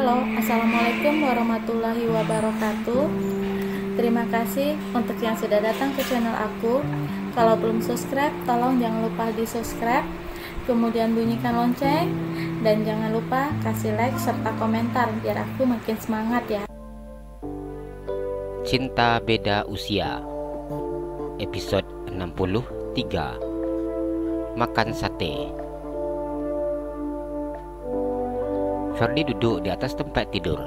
Halo, Assalamualaikum warahmatullahi wabarakatuh. Terima kasih untuk yang sudah datang ke channel aku. Kalau belum subscribe, tolong jangan lupa di subscribe, kemudian bunyikan lonceng, dan jangan lupa kasih like serta komentar biar aku makin semangat ya. Cinta Beda Usia, episode 63. Makan sate. Ferdi duduk di atas tempat tidur.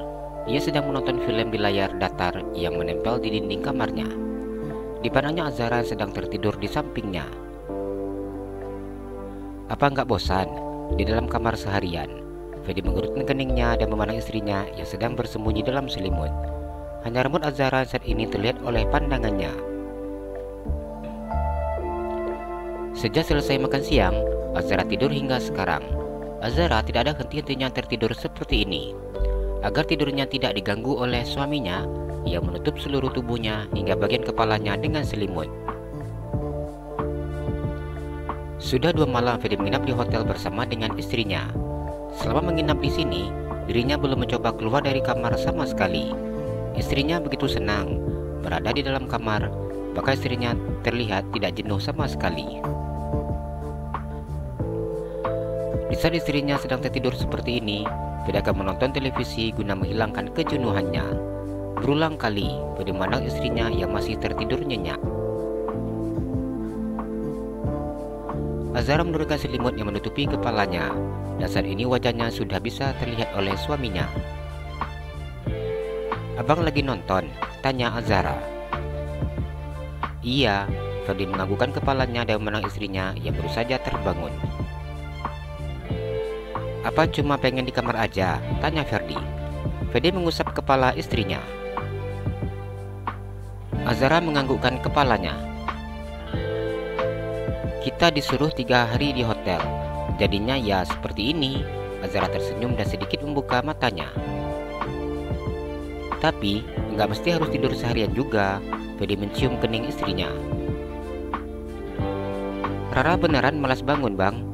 Ia sedang menonton film di layar datar yang menempel di dinding kamarnya. Dipandangnya Azhara sedang tertidur di sampingnya. Apa enggak bosan di dalam kamar seharian? Ferdi menggerutkan keningnya dan memandang istrinya yang sedang bersembunyi dalam selimut. Hanya rambut Azhara saat ini terlihat oleh pandangannya. Sejak selesai makan siang, Azhara tidur hingga sekarang. Azhara tidak ada henti-hentinya tertidur seperti ini. Agar tidurnya tidak diganggu oleh suaminya, ia menutup seluruh tubuhnya hingga bagian kepalanya dengan selimut. Sudah 2 malam Ferdi menginap di hotel bersama dengan istrinya. Selama menginap di sini, dirinya belum mencoba keluar dari kamar sama sekali. Istrinya begitu senang berada di dalam kamar, bahkan istrinya terlihat tidak jenuh sama sekali. Di saat istrinya sedang tertidur seperti ini, Ferdi akan menonton televisi guna menghilangkan kejenuhannya. Berulang kali Ferdi memandang istrinya yang masih tertidur nyenyak. Azhara menurunkan selimut yang menutupi kepalanya, dan saat ini wajahnya sudah bisa terlihat oleh suaminya. "Abang lagi nonton?" tanya Azhara. "Iya," Ferdi menganggukkan kepalanya dan memandang istrinya yang baru saja terbangun. "Apa cuma pengen di kamar aja?" tanya Ferdi. Ferdi mengusap kepala istrinya. Azhara menganggukkan kepalanya. "Kita disuruh 3 hari di hotel, jadinya ya seperti ini." Azhara tersenyum dan sedikit membuka matanya. "Tapi nggak mesti harus tidur seharian juga." Ferdi mencium kening istrinya. "Rara beneran malas bangun, Bang.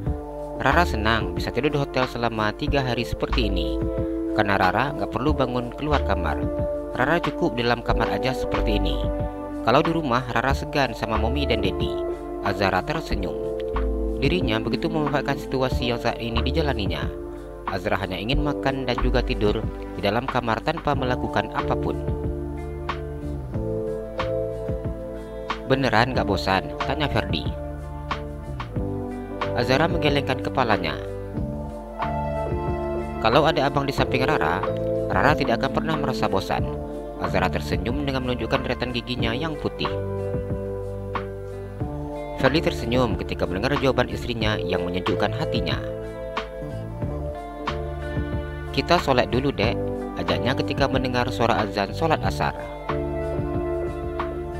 Rara senang bisa tidur di hotel selama 3 hari seperti ini. Karena Rara nggak perlu bangun keluar kamar. Rara cukup di dalam kamar aja seperti ini. Kalau di rumah Rara segan sama Mommy dan Daddy." Azhara tersenyum. Dirinya begitu memanfaatkan situasi yang saat ini dijalaninya. Azhara hanya ingin makan dan juga tidur di dalam kamar tanpa melakukan apapun. "Beneran nggak bosan?" tanya Ferdi. Azhara menggelengkan kepalanya. "Kalau ada abang di samping Rara, Rara tidak akan pernah merasa bosan." Azhara tersenyum dengan menunjukkan deretan giginya yang putih. Ferdi tersenyum ketika mendengar jawaban istrinya yang menyejukkan hatinya. "Kita sholat dulu, Dek," ajaknya ketika mendengar suara azan sholat asar.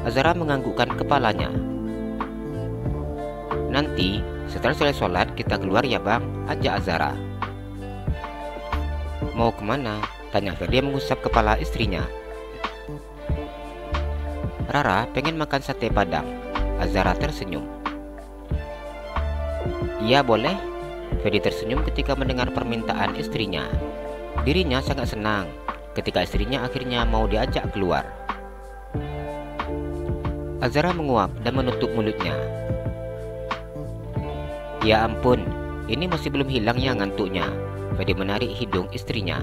Azhara menganggukkan kepalanya. "Nanti setelah selesai sholat kita keluar ya, Bang," ajak Azhara. "Mau kemana?" tanya Ferdi mengusap kepala istrinya. "Rara pengen makan sate Padang." Azhara tersenyum. "Iya boleh." Ferdi tersenyum ketika mendengar permintaan istrinya. Dirinya sangat senang ketika istrinya akhirnya mau diajak keluar. Azhara menguap dan menutup mulutnya. "Ya ampun, ini masih belum hilang ya ngantuknya." Ferdi menarik hidung istrinya.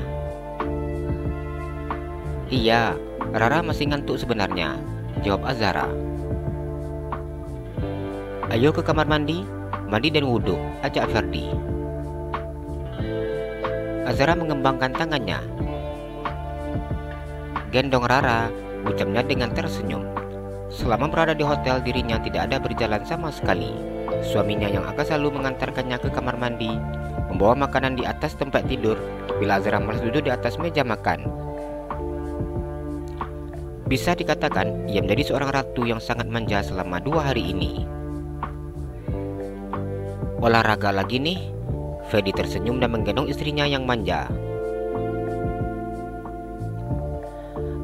"Iya, Rara masih ngantuk sebenarnya," jawab Azhara. "Ayo ke kamar mandi dan wudhu," ajak Ferdi. Azhara mengembangkan tangannya. "Gendong Rara," ucapnya dengan tersenyum. Selama berada di hotel, dirinya tidak ada berjalan sama sekali. Suaminya yang akan selalu mengantarkannya ke kamar mandi, membawa makanan di atas tempat tidur bila Azhara malas duduk di atas meja makan. Bisa dikatakan ia menjadi seorang ratu yang sangat manja selama 2 hari ini. "Olahraga lagi nih?" Ferdi tersenyum dan menggendong istrinya yang manja.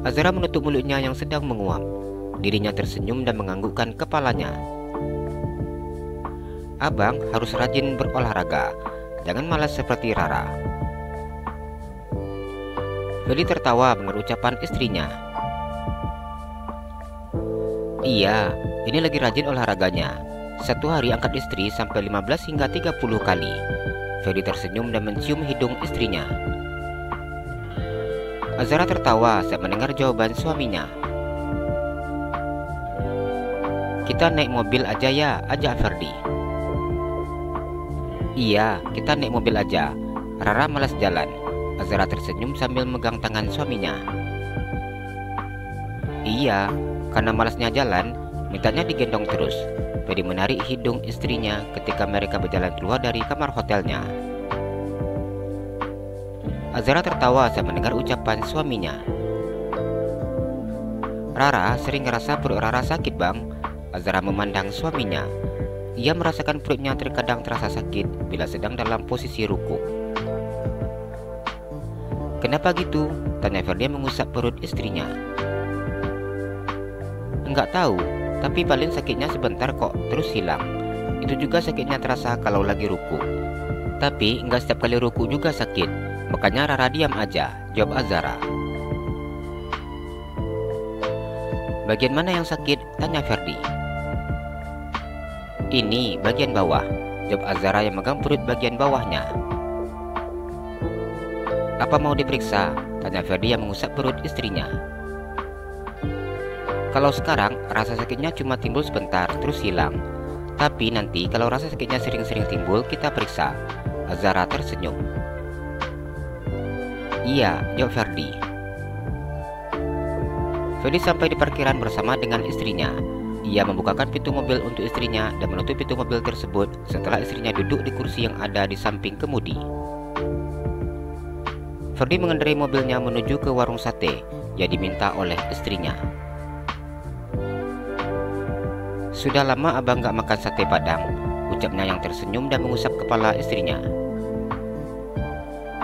Azhara menutup mulutnya yang sedang menguap. Dirinya tersenyum dan menganggukkan kepalanya. "Abang harus rajin berolahraga, jangan malas seperti Rara." Ferdi tertawa mendengar ucapan istrinya. Iya, ini lagi rajin olahraganya. Satu hari angkat istri sampai 15 hingga 30 kali. Ferdi tersenyum dan mencium hidung istrinya. Azara tertawa saat mendengar jawaban suaminya. Kita naik mobil aja ya, ajak Ferdi. Iya, kita naik mobil aja. Rara malas jalan. Azara tersenyum sambil megang tangan suaminya. Iya, karena malasnya jalan, mintanya digendong terus. Ferdi menarik hidung istrinya ketika mereka berjalan keluar dari kamar hotelnya. Azara tertawa saat mendengar ucapan suaminya. Rara sering ngerasa perut Rara sakit bang. Azara memandang suaminya. Ia merasakan perutnya terkadang terasa sakit bila sedang dalam posisi ruku. Kenapa gitu? Tanya Ferdi mengusap perut istrinya. Enggak tahu, tapi paling sakitnya sebentar kok, terus hilang. Itu juga sakitnya terasa kalau lagi ruku. Tapi enggak setiap kali ruku juga sakit. Makanya Rara diam aja, jawab Azara. Bagian mana yang sakit? Tanya Ferdi. Ini bagian bawah, jawab Azara yang megang perut bagian bawahnya. Apa mau diperiksa? Tanya Ferdi yang mengusap perut istrinya. Kalau sekarang rasa sakitnya cuma timbul sebentar terus hilang. Tapi nanti kalau rasa sakitnya sering-sering timbul kita periksa. Azara tersenyum. Iya, jawab Ferdi. Ferdi sampai di parkiran bersama dengan istrinya. Ia membukakan pintu mobil untuk istrinya dan menutup pintu mobil tersebut setelah istrinya duduk di kursi yang ada di samping kemudi. Ferdi mengendarai mobilnya menuju ke warung sate yang diminta oleh istrinya. Sudah lama abang gak makan sate Padang, ucapnya yang tersenyum dan mengusap kepala istrinya.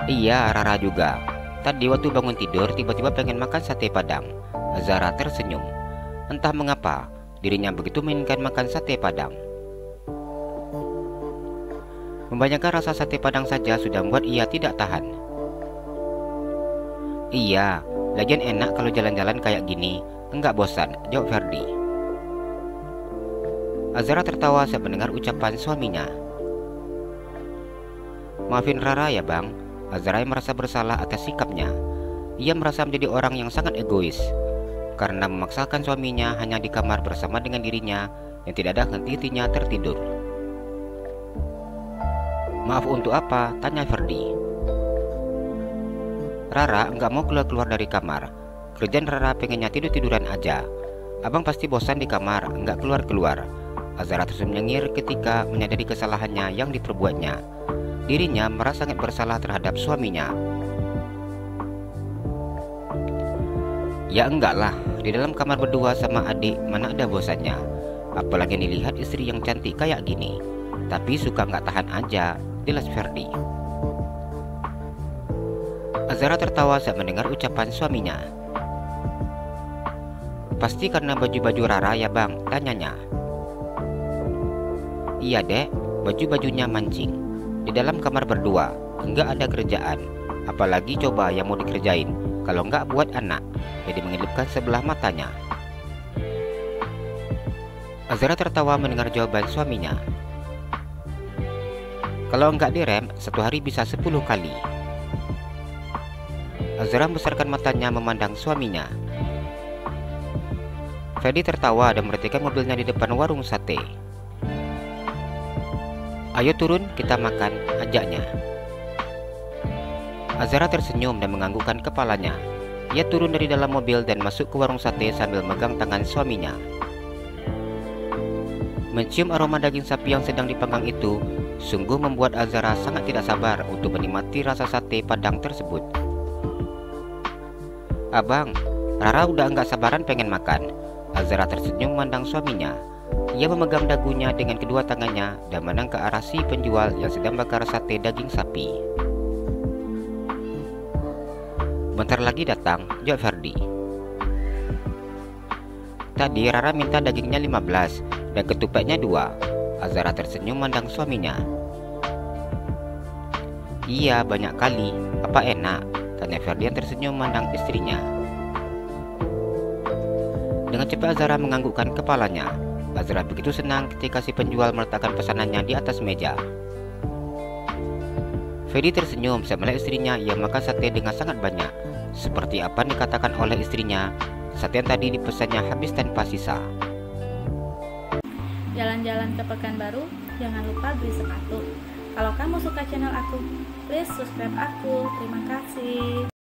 Iya, Rara juga. Tadi waktu bangun tidur tiba-tiba pengen makan sate Padang. Azara tersenyum. Entah mengapa, dirinya begitu menginginkan makan sate Padang. Membayangkan rasa sate Padang saja sudah membuat ia tidak tahan. Iya, lagian enak kalau jalan-jalan kayak gini, enggak bosan, jawab Ferdi. Azara tertawa saat mendengar ucapan suaminya. Maafin Rara ya bang. Azara yang merasa bersalah atas sikapnya. Ia merasa menjadi orang yang sangat egois karena memaksakan suaminya hanya di kamar bersama dengan dirinya yang tidak ada henti-hentinya tertidur. Maaf untuk apa? Tanya Ferdi. Rara nggak mau keluar-keluar dari kamar. Kerjaan Rara pengennya tidur-tiduran aja. Abang pasti bosan di kamar, nggak keluar-keluar. Azara terus menyengir ketika menyadari kesalahannya yang diperbuatnya. Dirinya merasa sangat bersalah terhadap suaminya. Ya enggak lah, di dalam kamar berdua sama adik mana ada bosannya. Apalagi dilihat istri yang cantik kayak gini. Tapi suka nggak tahan aja, jelas Ferdi. Azara tertawa saat mendengar ucapan suaminya. Pasti karena baju-baju Rara ya bang, tanyanya. Iya dek, baju-bajunya mancing. Di dalam kamar berdua, enggak ada kerjaan. Apalagi coba yang mau dikerjain, kalau enggak buat anak. Jadi mengedipkan sebelah matanya. Azara tertawa mendengar jawaban suaminya. Kalau enggak direm, satu hari bisa 10 kali. Azara membesarkan matanya memandang suaminya. Ferdi tertawa dan merhentikan mobilnya di depan warung sate. Ayo turun, kita makan, ajaknya. Azara tersenyum dan menganggukkan kepalanya. Ia turun dari dalam mobil dan masuk ke warung sate sambil megang tangan suaminya. Mencium aroma daging sapi yang sedang dipanggang itu sungguh membuat Azara sangat tidak sabar untuk menikmati rasa sate Padang tersebut. Abang, Rara udah enggak sabaran pengen makan. Azara tersenyum memandang suaminya. Ia memegang dagunya dengan kedua tangannya dan menang ke arah si penjual yang sedang bakar sate daging sapi. Bentar lagi datang, jawab Ferdi. Tadi Rara minta dagingnya 15 dan ketupatnya 2. Azara tersenyum memandang suaminya. Iya, banyak kali. Apa enak? tanya Ferdian tersenyum memandang istrinya. Dengan cepat Azara menganggukkan kepalanya. Azra begitu senang ketika si penjual meletakkan pesanannya di atas meja. Ferdi tersenyum saat melihat istrinya yang makan sate dengan sangat banyak. Seperti apa yang dikatakan oleh istrinya, sate yang tadi dipesannya habis tanpa sisa. Jalan-jalan ke Pekanbaru, jangan lupa beli sepatu. Kalau kamu suka channel aku, please subscribe aku. Terima kasih.